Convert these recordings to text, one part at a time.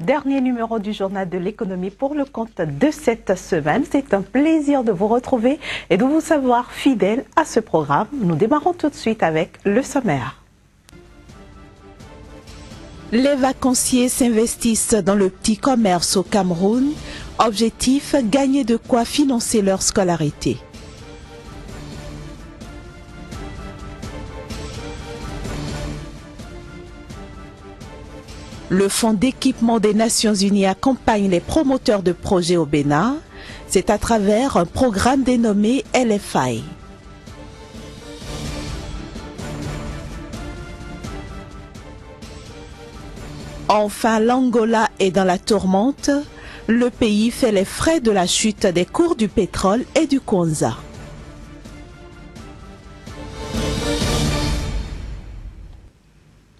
Dernier numéro du journal de l'économie pour le compte de cette semaine. C'est un plaisir de vous retrouver et de vous savoir fidèle à ce programme. Nous démarrons tout de suite avec le sommaire. Les vacanciers s'investissent dans le petit commerce au Cameroun. Objectif, gagner de quoi financer leur scolarité. Le Fonds d'équipement des Nations Unies accompagne les promoteurs de projets au Bénin. C'est à travers un programme dénommé LFI. Enfin, l'Angola est dans la tourmente. Le pays fait les frais de la chute des cours du pétrole et du Kwanza.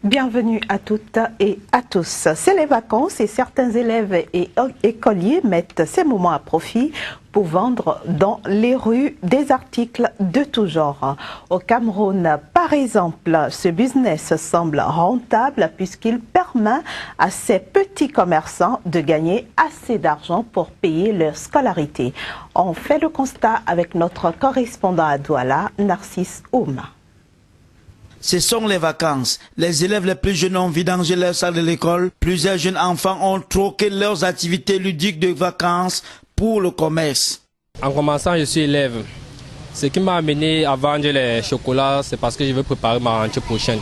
Bienvenue à toutes et à tous. C'est les vacances et certains élèves et écoliers mettent ces moments à profit pour vendre dans les rues des articles de tout genre. Au Cameroun, par exemple, ce business semble rentable puisqu'il permet à ces petits commerçants de gagner assez d'argent pour payer leur scolarité. On fait le constat avec notre correspondant à Douala, Narcisse Ouma. Ce sont les vacances. Les élèves les plus jeunes ont vidangé leur salle de l'école. Plusieurs jeunes enfants ont troqué leurs activités ludiques de vacances pour le commerce. En commençant, je suis élève. Ce qui m'a amené à vendre les chocolats, c'est parce que je veux préparer ma rentrée prochaine.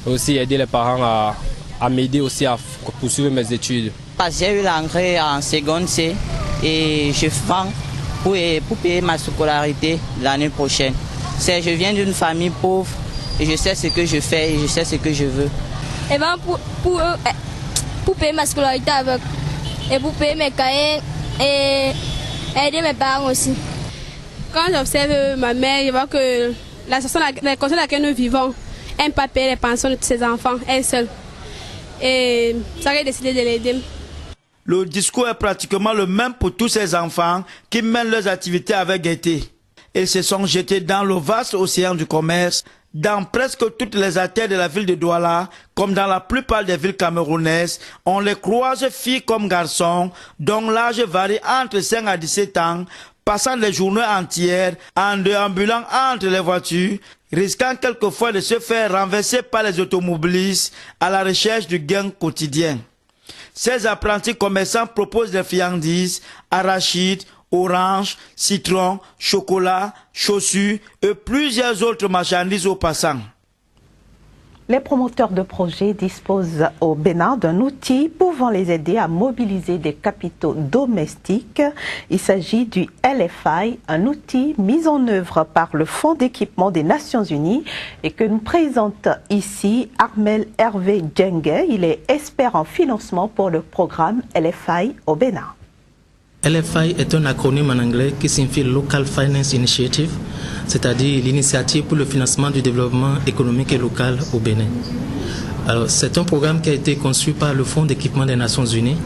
Et aussi aider les parents à m'aider aussi à poursuivre mes études. J'ai eu l'entrée en seconde C et je vends pour payer ma scolarité l'année prochaine. Je viens d'une famille pauvre. Et je sais ce que je fais et je sais ce que je veux. Et ben pour payer ma scolarité avec, et pour payer mes cahiers et aider mes parents aussi. Quand j'observe ma mère, je vois que la condition dans laquelle nous vivons, elle ne peut pas payer les pensions de ses enfants, elle seule. Et ça a décidé de l'aider. Le discours est pratiquement le même pour tous ces enfants qui mènent leurs activités avec gaieté. Ils se sont jetés dans le vaste océan du commerce. Dans presque toutes les artères de la ville de Douala, comme dans la plupart des villes camerounaises, on les croise filles comme garçons, dont l'âge varie entre 5 à 17 ans, passant les journées entières en déambulant entre les voitures, risquant quelquefois de se faire renverser par les automobilistes à la recherche du gain quotidien. Ces apprentis commerçants proposent des friandises, arachides, orange, citron, chocolat, chaussures et plusieurs autres marchandises aux passants. Les promoteurs de projets disposent au Bénin d'un outil pouvant les aider à mobiliser des capitaux domestiques. Il s'agit du LFI, un outil mis en œuvre par le Fonds d'équipement des Nations Unies et que nous présente ici Armel Hervé Djengue. Il est expert en financement pour le programme LFI au Bénin. LFI est un acronyme en anglais qui signifie Local Finance Initiative, c'est-à-dire l'initiative pour le financement du développement économique et local au Bénin. Alors, c'est un programme qui a été conçu par le Fonds d'équipement des Nations Unies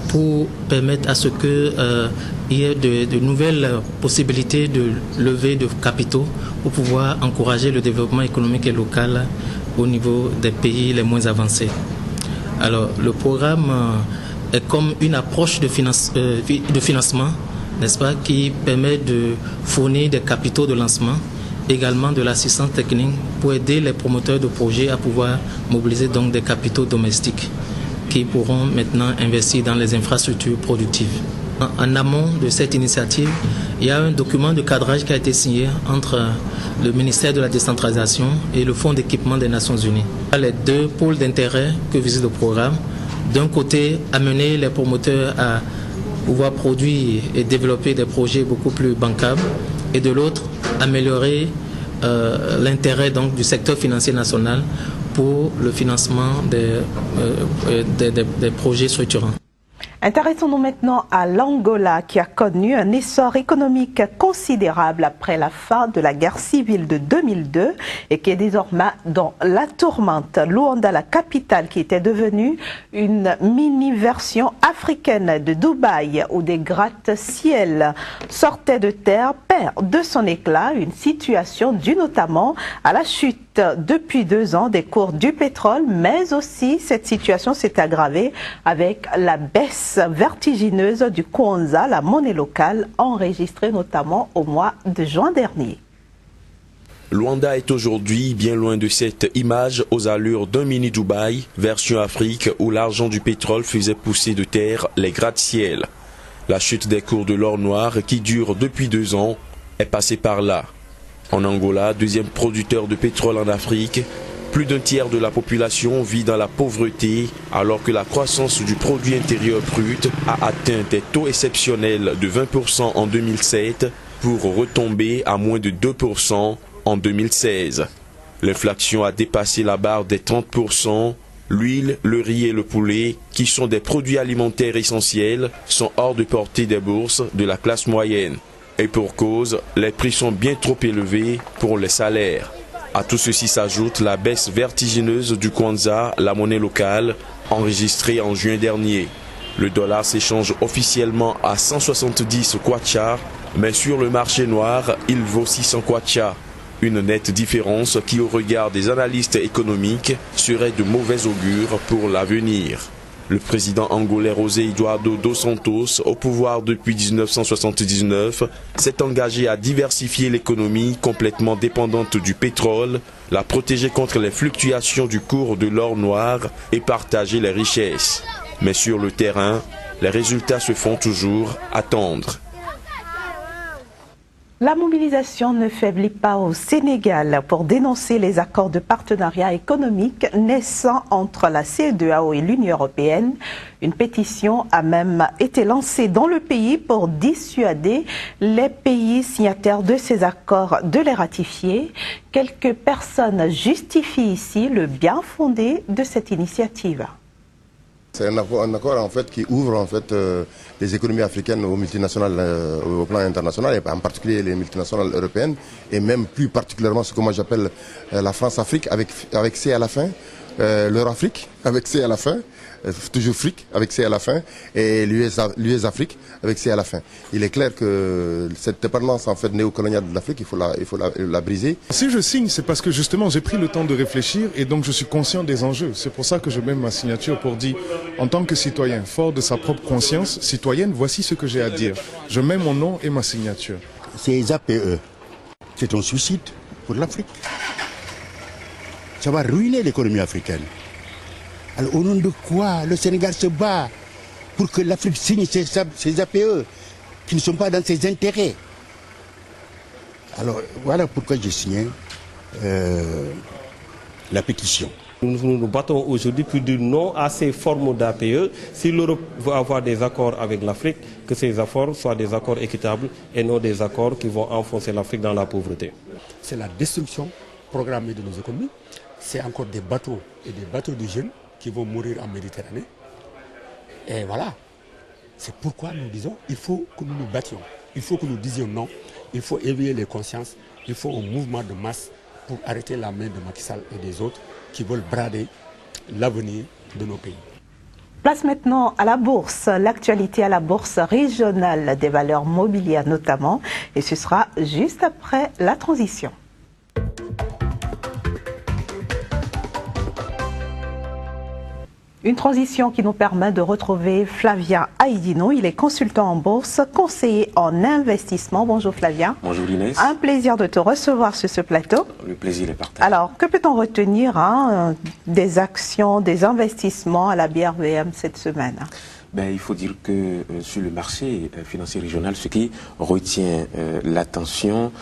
pour permettre à ce qu'il y ait de nouvelles possibilités de levée de capitaux pour pouvoir encourager le développement économique et local au niveau des pays les moins avancés. Alors, le programme est comme une approche de financement, n'est-ce pas, qui permet de fournir des capitaux de lancement, également de l'assistance technique pour aider les promoteurs de projets à pouvoir mobiliser donc des capitaux domestiques qui pourront maintenant investir dans les infrastructures productives. En amont de cette initiative, il y a un document de cadrage qui a été signé entre le ministère de la décentralisation et le Fonds d'équipement des Nations Unies. Les deux pôles d'intérêt que vise le programme, d'un côté, amener les promoteurs à pouvoir produire et développer des projets beaucoup plus bancables, et de l'autre, améliorer l'intérêt donc du secteur financier national pour le financement des projets structurants. Intéressons-nous maintenant à l'Angola qui a connu un essor économique considérable après la fin de la guerre civile de 2002 et qui est désormais dans la tourmente. Luanda, la capitale qui était devenue une mini-version africaine de Dubaï où des gratte-ciel sortaient de terre, perd de son éclat, une situation due notamment à la chute depuis 2 ans des cours du pétrole, mais aussi cette situation s'est aggravée avec la baisse vertigineuse du kwanza, la monnaie locale, enregistrée notamment au mois de juin dernier. Luanda est aujourd'hui bien loin de cette image aux allures d'un mini Dubaï, version Afrique, où l'argent du pétrole faisait pousser de terre les gratte-ciel. La chute des cours de l'or noir, qui dure depuis 2 ans, est passée par là. En Angola, deuxième producteur de pétrole en Afrique, plus d'un tiers de la population vit dans la pauvreté, alors que la croissance du produit intérieur brut a atteint des taux exceptionnels de 20% en 2007 pour retomber à moins de 2% en 2016. L'inflation a dépassé la barre des 30%. L'huile, le riz et le poulet, qui sont des produits alimentaires essentiels, sont hors de portée des bourses de la classe moyenne. Et pour cause, les prix sont bien trop élevés pour les salaires. À tout ceci s'ajoute la baisse vertigineuse du kwanza, la monnaie locale, enregistrée en juin dernier. Le dollar s'échange officiellement à 170 kwacha, mais sur le marché noir, il vaut 600 kwacha. Une nette différence qui, au regard des analystes économiques, serait de mauvais augure pour l'avenir. Le président angolais José Eduardo dos Santos, au pouvoir depuis 1979, s'est engagé à diversifier l'économie complètement dépendante du pétrole, la protéger contre les fluctuations du cours de l'or noir et partager les richesses. Mais sur le terrain, les résultats se font toujours attendre. La mobilisation ne faiblit pas au Sénégal pour dénoncer les accords de partenariat économique naissant entre la CEDEAO et l'Union européenne. Une pétition a même été lancée dans le pays pour dissuader les pays signataires de ces accords de les ratifier. Quelques personnes justifient ici le bien fondé de cette initiative. C'est un accord en fait qui ouvre en fait les économies africaines aux multinationales au plan international, et en particulier les multinationales européennes, et même plus particulièrement ce que moi j'appelle la France-Afrique avec C à la fin, l'Euro-Afrique avec C à la fin, toujours Fric avec C à la fin, et l'US-Afrique avec C à la fin. Il est clair que cette dépendance en fait néocoloniale de l'Afrique, il faut la briser. Si je signe, c'est parce que justement j'ai pris le temps de réfléchir et donc je suis conscient des enjeux. C'est pour ça que je mets ma signature pour dire, en tant que citoyen, fort de sa propre conscience citoyenne, voici ce que j'ai à dire. Je mets mon nom et ma signature. Ces APE, c'est un suicide pour l'Afrique. Ça va ruiner l'économie africaine. Alors au nom de quoi le Sénégal se bat pour que l'Afrique signe ces APE qui ne sont pas dans ses intérêts? Alors voilà pourquoi j'ai signé la pétition. Nous nous battons aujourd'hui pour dire non à ces formes d'APE. Si l'Europe veut avoir des accords avec l'Afrique, que ces accords soient des accords équitables et non des accords qui vont enfoncer l'Afrique dans la pauvreté. C'est la destruction programmée de nos économies. C'est encore des bateaux et des bateaux de jeunes qui vont mourir en Méditerranée. Et voilà. C'est pourquoi nous disons il faut que nous nous battions. Il faut que nous disions non. Il faut éveiller les consciences. Il faut un mouvement de masse pour arrêter la main de Macky Sall et des autres qui veulent brader l'avenir de nos pays. Place maintenant à la bourse, l'actualité à la bourse régionale des valeurs mobilières notamment, et ce sera juste après la transition. Une transition qui nous permet de retrouver Flavien Aïdino. Il est consultant en bourse, conseiller en investissement. Bonjour Flavien. Bonjour Inès. Un plaisir de te recevoir sur ce plateau. Le plaisir est partagé. Alors, que peut-on retenir des actions, des investissements à la BRVM cette semaine? Il faut dire que sur le marché financier régional, ce qui retient l'attention,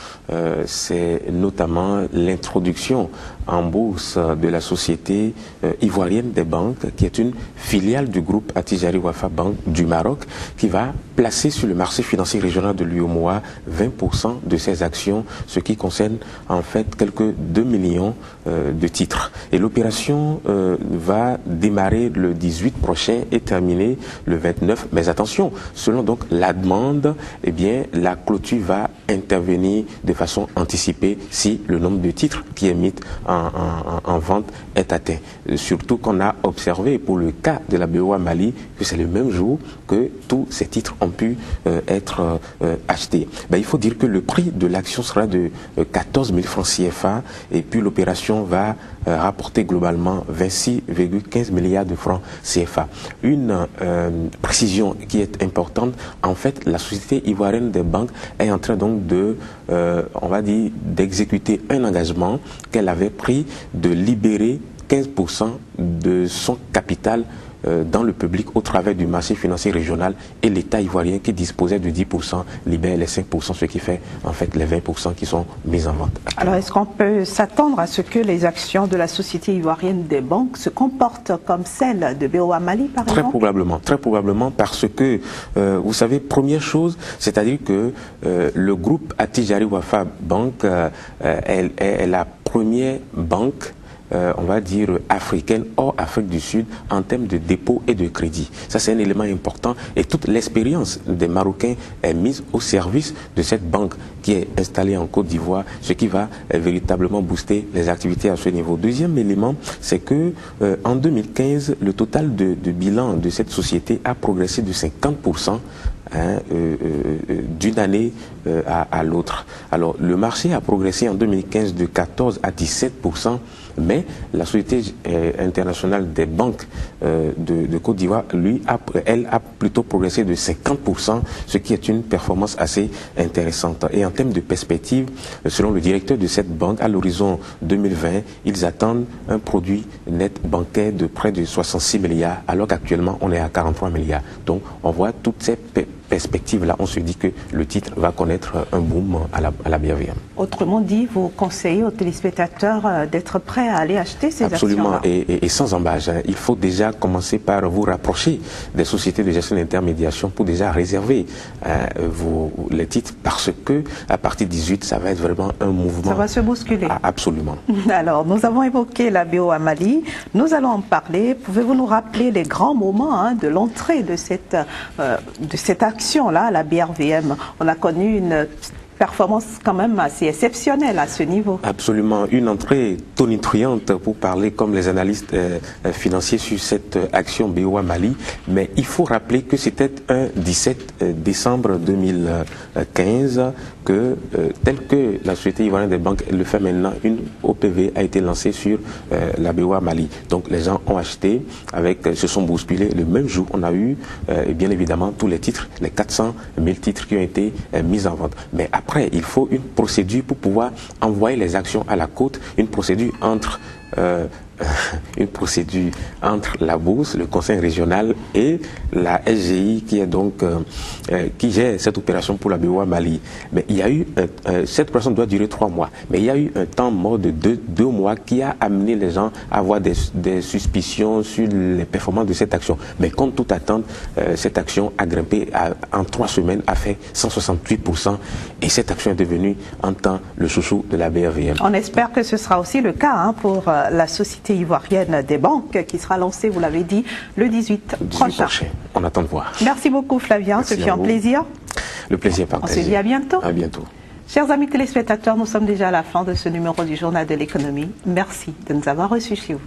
c'est notamment l'introduction en bourse de la société ivoirienne des banques, qui est une filiale du groupe Attijari Wafa Bank du Maroc, qui va placer sur le marché financier régional de l'UEMOA 20% de ses actions, ce qui concerne en fait quelques 2 millions de titres. Et l'opération va démarrer le 18 prochain et terminer le 29. Mais attention, selon donc la demande, eh bien, la clôture va intervenir de façon anticipée si le nombre de titres qui est mis en vente est atteint. Surtout qu'on a observé pour le cas de la BOA Mali que c'est le même jour que tous ces titres ont pu être achetés. Ben, il faut dire que le prix de l'action sera de 14 000 francs CFA et puis l'opération va rapporter globalement 26,15 milliards de francs CFA. Une précision qui est importante, en fait, la société ivoirienne des banques est en train donc de, on va dire, d'exécuter un engagement qu'elle avait pris de libérer 15% de son capital dans le public au travers du marché financier régional, et l'État ivoirien qui disposait de 10% libère les 5%, ce qui fait en fait les 20% qui sont mis en vente. Alors est-ce qu'on peut s'attendre à ce que les actions de la société ivoirienne des banques se comportent comme celles de BOA Mali par exemple? Très probablement parce que vous savez, première chose, c'est-à-dire que le groupe Attijari Wafa Bank est la première banque on va dire africaine hors Afrique du Sud en termes de dépôt et de crédit. Ça, c'est un élément important et toute l'expérience des Marocains est mise au service de cette banque qui est installée en Côte d'Ivoire, ce qui va véritablement booster les activités à ce niveau. Deuxième élément, c'est que en 2015, le total de bilan de cette société a progressé de 50%. D'une année à l'autre. Alors, le marché a progressé en 2015 de 14 à 17%, mais la Société internationale des banques de Côte d'Ivoire, elle a plutôt progressé de 50%, ce qui est une performance assez intéressante. Et en termes de perspective, selon le directeur de cette banque, à l'horizon 2020, ils attendent un produit net bancaire de près de 66 milliards, alors qu'actuellement, on est à 43 milliards. Donc, on voit toutes ces perspective-là, on se dit que le titre va connaître un boom à la BRVM. Autrement dit, vous conseillez aux téléspectateurs d'être prêts à aller acheter ces actions-là? Absolument, et sans embâche. Il faut déjà commencer par vous rapprocher des sociétés de gestion d'intermédiation pour déjà réserver les titres, parce que à partir de 18, ça va être vraiment un mouvement. Ça va se bousculer. Absolument. Alors, nous avons évoqué la BOA Mali. Nous allons en parler. Pouvez-vous nous rappeler les grands moments de l'entrée de cette action-là, la BRVM? On a connu une performance quand même assez exceptionnelle à ce niveau. Absolument, une entrée tonitruante pour parler comme les analystes financiers sur cette action BOA Mali, mais il faut rappeler que c'était un 17 décembre 2015 que, tel que la Société ivoirienne des banques le fait maintenant, une OPV a été lancée sur la BOA Mali. Donc les gens ont acheté, se sont bousculés. Le même jour, on a eu bien évidemment tous les titres, les 400 000 titres qui ont été mis en vente. Mais après, il faut une procédure pour pouvoir envoyer les actions à la côte, une procédure entre la bourse, le conseil régional et la SGI qui est donc qui gère cette opération pour la BOA Mali. Mais il y a eu cette opération doit durer 3 mois, mais il y a eu un temps mort de 2 mois qui a amené les gens à avoir des suspicions sur les performances de cette action. Mais contre toute attente, cette action a grimpé en 3 semaines, a fait 168%, et cette action est devenue en temps le chouchou de la BRVM. On espère que ce sera aussi le cas pour la Société ivoirienne des banques qui sera lancée, vous l'avez dit, le 18 prochain. On attend de voir. Merci beaucoup Flavien, ce fut un plaisir. Le plaisir partagé. On se dit à bientôt. À bientôt. Chers amis téléspectateurs, nous sommes déjà à la fin de ce numéro du Journal de l'économie. Merci de nous avoir reçus chez vous.